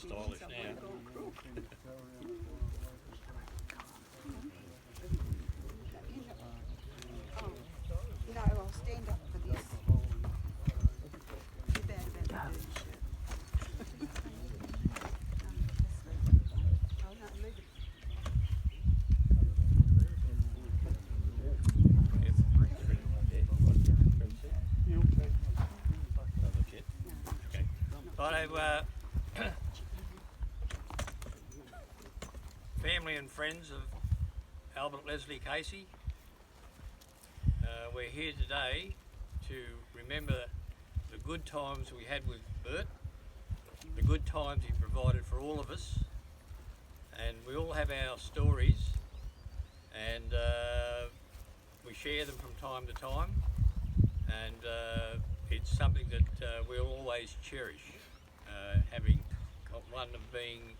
stylish now. No, I'll stand up for this. Too bad about the dirty shirt. Oh, no, leave it. Righto, family and friends of Albert Leslie Casey, we're here today to remember the good times we had with Bert, the good times he provided for all of us, and we all have our stories, and we share them from time to time, and it's something that we'll always cherish, having one of being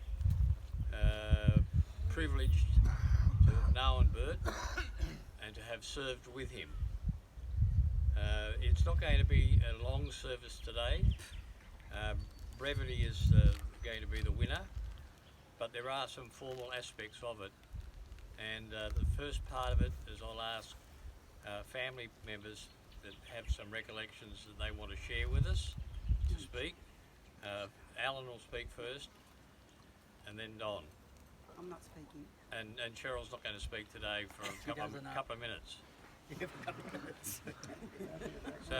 privileged to have known Bert and to have served with him. It's not going to be a long service today. Brevity is going to be the winner, but there are some formal aspects of it, and the first part of it is I'll ask family members that have some recollections that they want to share with us to speak. Alan will speak first, and then Don. I'm not speaking. And Cheryl's not going to speak today for a couple of minutes. So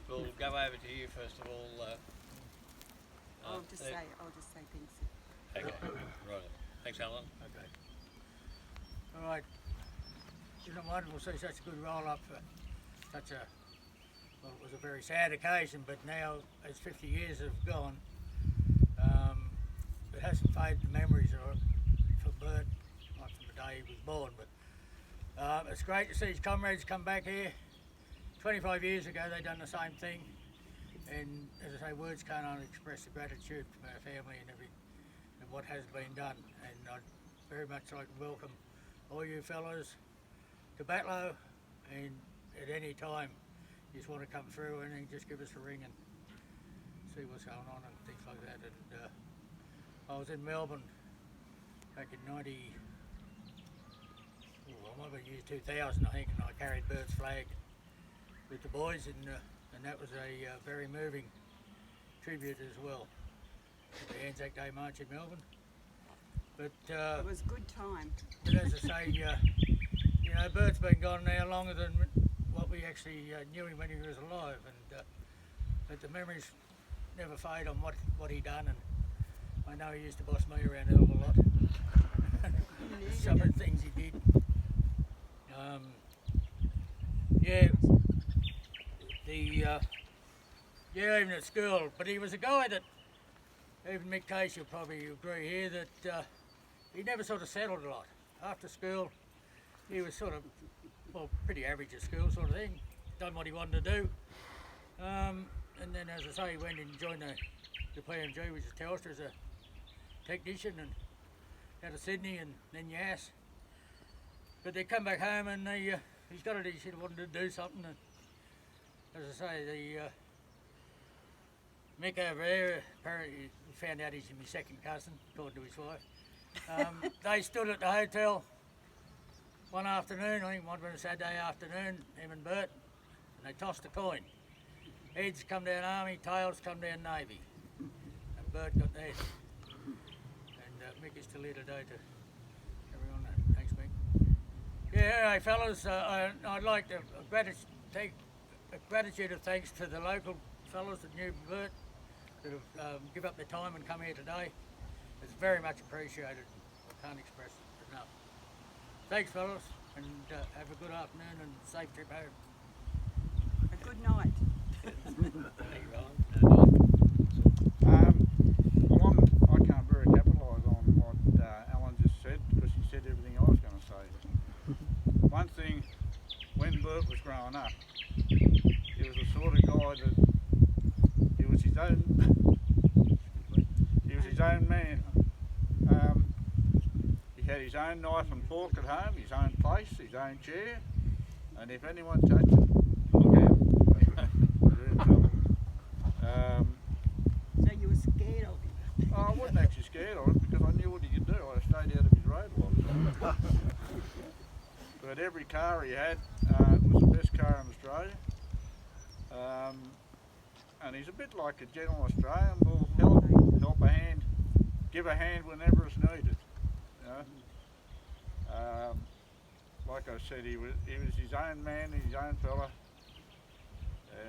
we'll go over to you first of all. I'll just say things. Okay, right. Thanks, Alan. Okay. All right. Isn't it wonderful to see such a good roll-up for such a, well, it was a very sad occasion, but now as 50 years have gone, it hasn't faded the memories of for Bert, not from the day he was born, but it's great to see his comrades come back here. 25 years ago they done the same thing, and as I say, words can't only express the gratitude from our family and what has been done, and I'd very much like to welcome all you fellas to Batlow, and at any time you just want to come through and just give us a ring and see what's going on and things like that. And I was in Melbourne back in I might have year 2000 I think, and I carried Bert's flag with the boys, and that was a very moving tribute as well to the Anzac Day March in Melbourne. But It was a good time. But as I say, you know, Bert's been gone now longer than what we actually knew him when he was alive, and but the memories never fade on what he done, and I know he used to boss me around a hell of a lot. Some of the things he did. Even at school, but he was a guy that, even Mick Casey will probably agree here, that he never sort of settled a lot. After school, he was sort of, well, pretty average at school sort of thing, done what he wanted to do. And then, as I say, he went and joined the PMG, which is Telstra, as a technician, and out of Sydney and then Yass. But they come back home and he's got it, he said he wanted to do something. And as I say, Mick over there, apparently we found out he's my second cousin, according to his wife. They stood at the hotel one afternoon, I think it might have been a Saturday afternoon, him and Bert, and they tossed a coin. Heads come down Army, tails come down Navy. And Bert got the head. And Mick is still here today to carry on that. Thanks, Mick. Yeah, anyway, fellas, I'd like to take a gratitude of thanks to the local fellas that knew Bert, that have give up their time and come here today. It's very much appreciated. I can't express it enough. Thanks, fellas, and have a good afternoon and safe trip home. A good night. Thank you, Alan. I can't very capitalise on what Alan just said, because he said everything I was going to say. One thing, when Bert was growing up, he was the sort of guy that he was his own man. He had his own knife and fork at home, his own place, his own chair, and if anyone touched it, look out. You're in trouble. So you were were scared of him. Oh, I wasn't actually scared of it because I knew what he could do. I stayed out of his road a lot of the time. But every car he had was the best car in Australia. And he's a bit like a gentle Australian. Will help a hand, give a hand whenever it's needed. You know? Like I said, he was his own man, his own fella,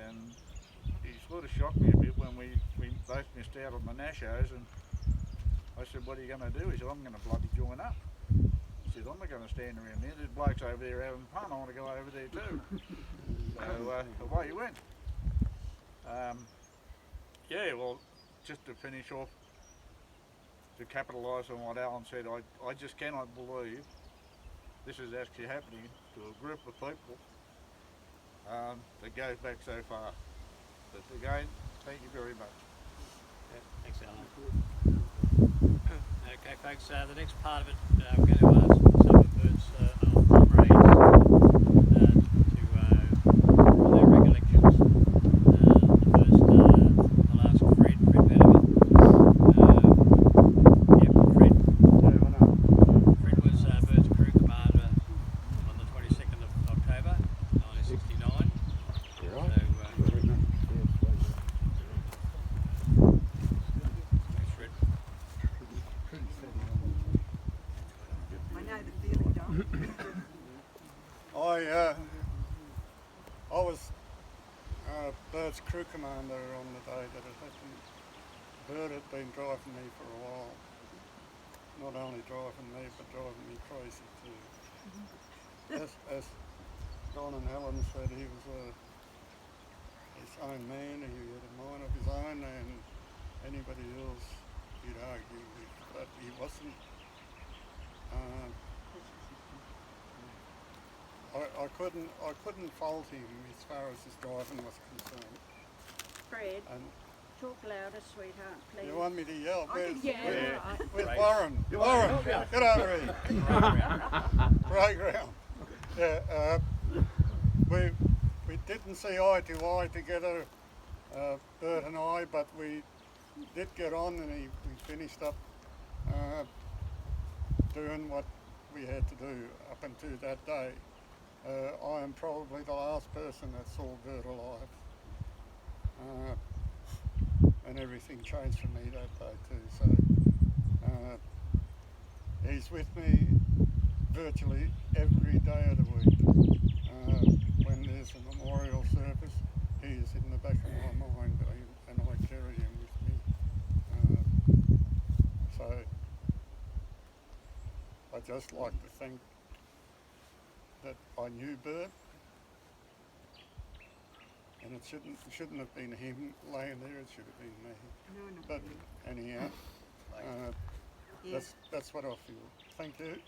and he sort of shocked me a bit when we both missed out on the Nashos, and I said, "What are you going to do?" He said, "I'm going to bloody join up." He said, "I'm not going to stand around there. There's blokes over there having fun. I want to go over there too." So away he went. Yeah, well, just to finish off, to capitalise on what Alan said, I just cannot believe this is actually happening to a group of people that goes back so far. But again, thank you very much. Yeah, thanks, Alan. Okay, folks, the next part of it, we're going to ask some of Bert's old comrades to their recollections. I'll ask Fred Benedict. Fred was Bert's crew commander on the 22nd of October 1969. Thanks, Fred. I know the feeling, Dom. I was Bert's crew commander on the day that it happened. Bert had been driving me for a while. Not only driving me, but driving me crazy too. As Don and Helen said, he was his own man. He had a mind of his own, and anybody else he'd argue with, but he wasn't. I couldn't fault him as far as his driving was concerned. Fred, And talk louder, sweetheart, please. you want me to yell? I Where's, can hear Yeah. where's Right. Warren? Warren, get over here. Playground. Yeah, we didn't see eye to eye together, Bert and I, but we did get on, and we finished up doing what we had to do up until that day. I am probably the last person that saw Bert alive. And everything changed for me that day too. So he's with me virtually every day of the week. When there's a memorial service, he is in the back of my mind, and I carry him with me. So I just like to think that I knew Bert, and it shouldn't have been him laying there. It should have been me. No, But anyhow, yeah. that's what I feel. Thank you.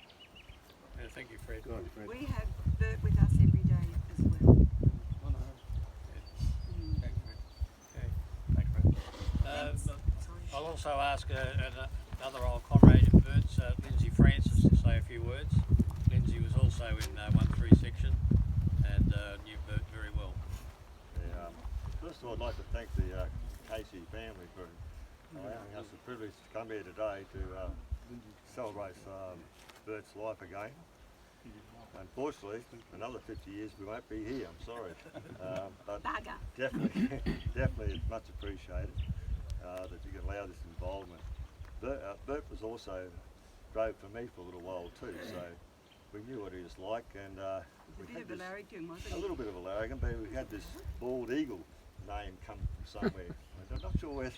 Yeah, thank you, Fred. We have Bert with us every day as well. Thanks, Fred. Okay. Thanks, Fred. Thanks. Sorry. I'll also ask another old comrade of Bert's, Lindsay Francis, to say a few words. Lindsay was also in 1-3 section and knew Bert very well. First of all, I'd like to thank the Casey family for allowing us the privilege to come here today to celebrate Bert's life again. Unfortunately, another 50 years we won't be here, I'm sorry. But Bugger. definitely it's much appreciated that you can allow this involvement. Bert was also drove for me for a little while too, so we knew what he was like, and A we bit had of a this, larrikin, wasn't a it? little bit of a larrikin, but we had this bald eagle name come from somewhere. And I'm not sure where,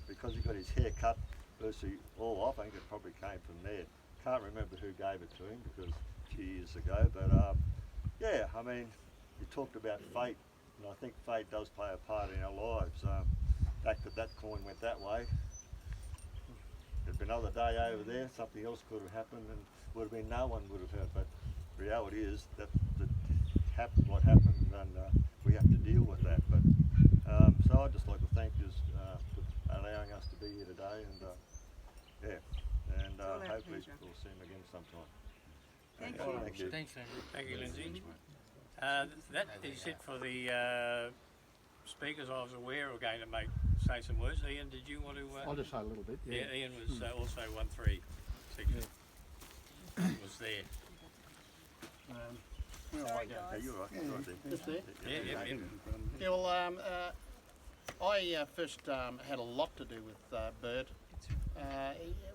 because he got his hair cut virtually all off. I think it probably came from there. Can't remember who gave it to him because a few years ago. But yeah, I mean, you talked about fate, and I think fate does play a part in our lives. The fact that coin went that way. There'd been another day over there, something else could have happened, and would have been no one would have heard. But reality is that happened what happened, and we have to deal with that. But so I'd just like to thank you for allowing us to be here today, and yeah, and all our hopefully pleasure. we'll see him again sometime. Thank Okay, you. thank you. Thanks, Andrew. Thank you, Lindsay. That is it for the speakers. I was aware we're going to make say some words. Ian, did you want to? I'll just say a little bit. Yeah, Ian was also 1-3 section. Was there. Where Sorry, I go? guys. Yeah, you're right. You're right there. Just there? Yeah. Yeah, well, I first had a lot to do with Bert.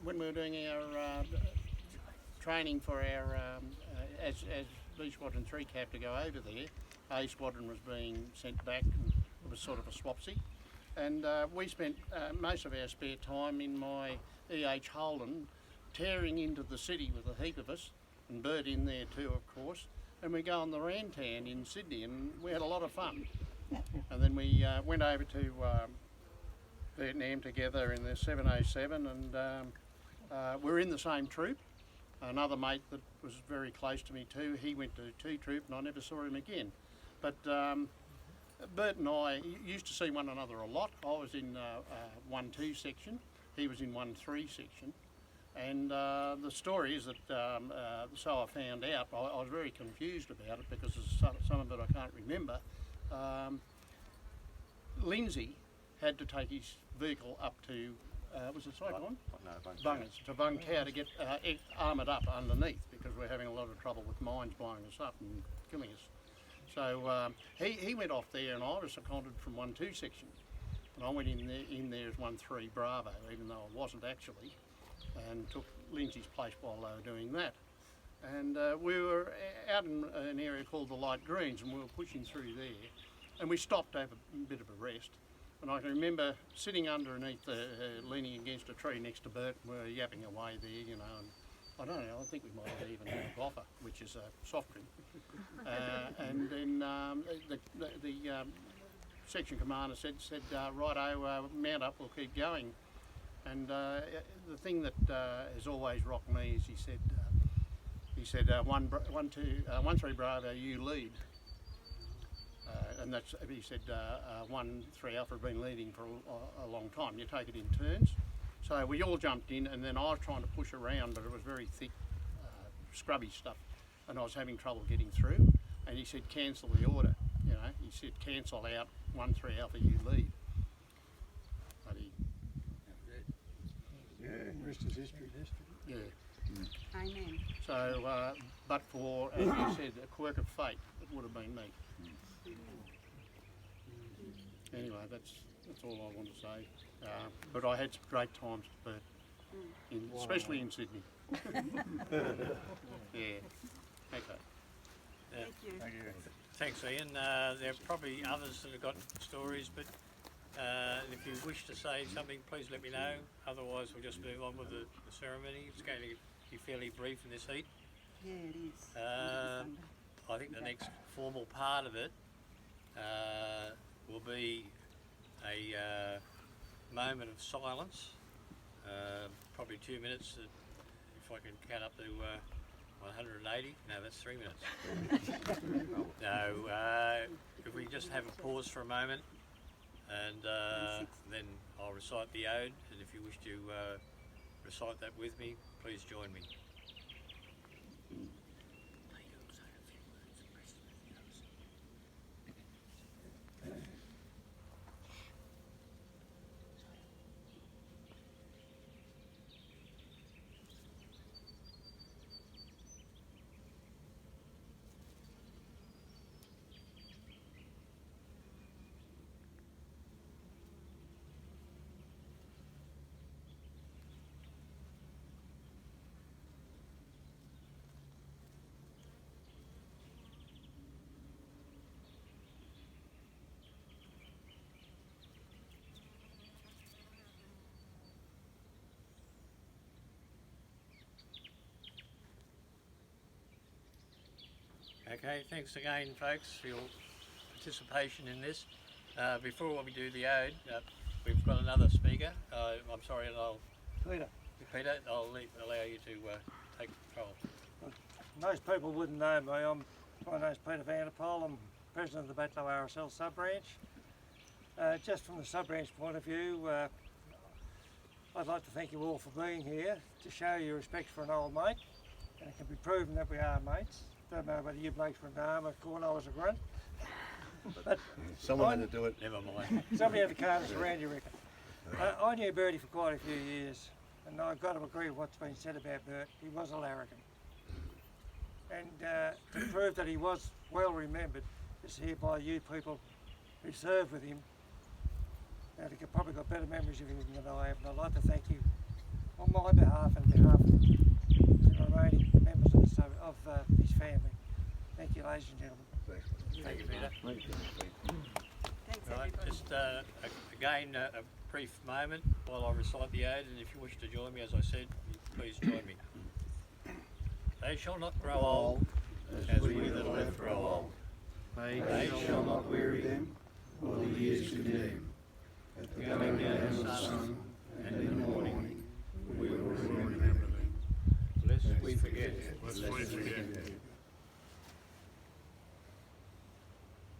When we were doing our training for our, as B Squadron 3 Cap to go over there, A Squadron was being sent back and it was sort of a swapsy. And we spent most of our spare time in my EH Holden tearing into the city with a heap of us, and Bert in there too, of course. And we go on the Rantan in Sydney and we had a lot of fun. And then we went over to Vietnam together in the 707 and we're in the same troop. Another mate that was very close to me too, he went to 2 troop and I never saw him again. But Bert and I used to see one another a lot. I was in 1-2 section, he was in 1-3 section. And the story is that, so I found out, I was very confused about it because some of it I can't remember. Lindsay had to take his vehicle up to, was it Cyclone? No, Bungas, to Vung Tau to get armoured up underneath because we're having a lot of trouble with mines blowing us up and killing us. So he went off there and I was seconded from 1-2 section. And I went in there as 1-3 Bravo, even though I wasn't actually, and took Lindsay's place while they were doing that. And we were out in an area called the Light Greens and we were pushing through there. And we stopped to have a bit of a rest. And I can remember sitting underneath, leaning against a tree next to Bert, and we were yapping away there, you know. And I don't know, I think we might have even had a goffer, which is a soft drink. And then the section commander said righto, mount up, we'll keep going. And the thing that has always rocked me is he said 1-3 Bravo, you lead. And that's, he said 1-3 Alpha had been leading for a long time. You take it in turns. So we all jumped in and then I was trying to push around, but it was very thick, scrubby stuff. And I was having trouble getting through. And he said, cancel the order. You know, he said, cancel out 1-3 Alpha, you lead. But he, Rest is history. yeah. Amen. So, but for, as you said, a quirk of fate, it would have been me. Anyway, that's all I want to say. But I had some great times with Bert, especially in Sydney. Yeah. Okay. Thank you. Thank you. Thanks, Ian. There are probably others that have got stories, but if you wish to say something, please let me know. Otherwise, we'll just move on with the ceremony. It's going to be fairly brief in this heat. Yeah, it is. Um, I think the next formal part of it will be a moment of silence, probably 2 minutes, if I can count up to 180. No, that's 3 minutes. No, if we just have a pause for a moment and then I'll recite the ode, and if you wish to recite that with me, please join me. Okay, thanks again folks for your participation in this. Before we do the ode, we've got another speaker. I'm sorry, and Peter, I'll allow you to take control. Most people wouldn't know me. My name's Peter Vanderpoel. I'm president of the Batlow RSL sub-branch. Just from the sub-branch point of view, I'd like to thank you all for being here to show your respect for an old mate. And it can be proven that we are mates. Don't know whether you blokes were an arm, a corner, I was a grunt. But Someone had to do it. Never mind. somebody had to calm us around, you reckon. I knew Bertie for quite a few years, and I've got to agree with what's been said about Bert. He was a larrikin. And to prove that he was well remembered is here by you people who served with him. Now, you've probably got better memories of him than I have, and I'd like to thank you on my behalf and behalf of the remaining members of his family. Thank you, ladies and gentlemen. Thank you, Peter. Thanks, Right, everybody. just again a brief moment while I recite the ode, and if you wish to join me, as I said, please join me. They shall not grow old as we that live grow old. They shall not weary them, or the years condemn. At the going down of the sun and in the morning, we will remember them. Lest we forget.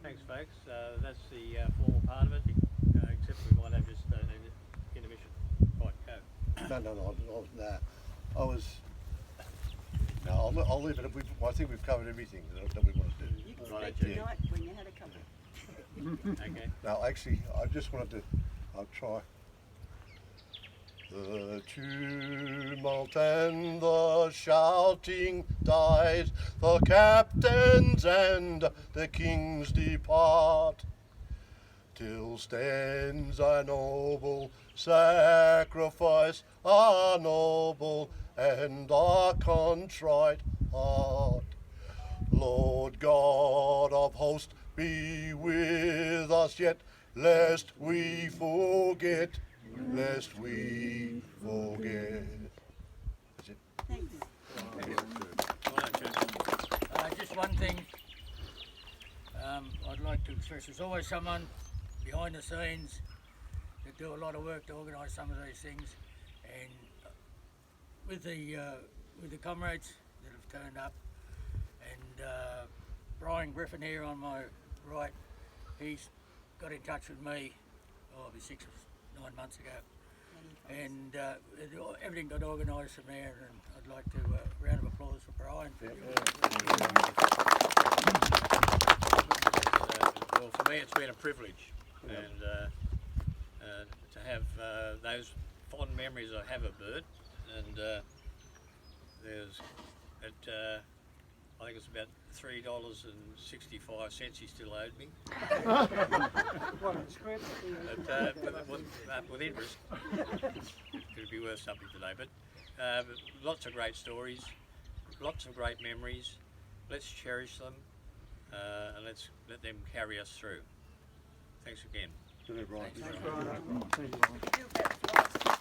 Thanks, folks. That's the formal part of it, except we might have just an intermission. Right, go. I was. No, I'll leave it. I think we've covered everything that we want to do. You can Right, speak yeah. tonight when you had a couple. Okay. No, actually, I just wanted to. I'll try. The tumult and the shouting dies, the captains and the kings depart, till stands a noble sacrifice, a noble and a contrite heart. Lord God of hosts, be with us yet, lest we forget, lest we forget. That's it. Thanks. Well done, Church. Just one thing I'd like to express. There's always someone behind the scenes that do a lot of work to organise some of these things, and with the comrades that have turned up, and Brian Griffin here on my right, he's got in touch with me, probably 6 or 9 months ago, and everything got organised from there, and I'd like to round of applause for Brian. Well, for me, it's been a privilege, and to have those fond memories I have of Bert, and there's at I think it's about $3.65 he still owed me. But with interest, it'd be worth something today. But lots of great stories, lots of great memories. Let's cherish them, and let's let them carry us through. Thanks again. Good night, Brian. You do better.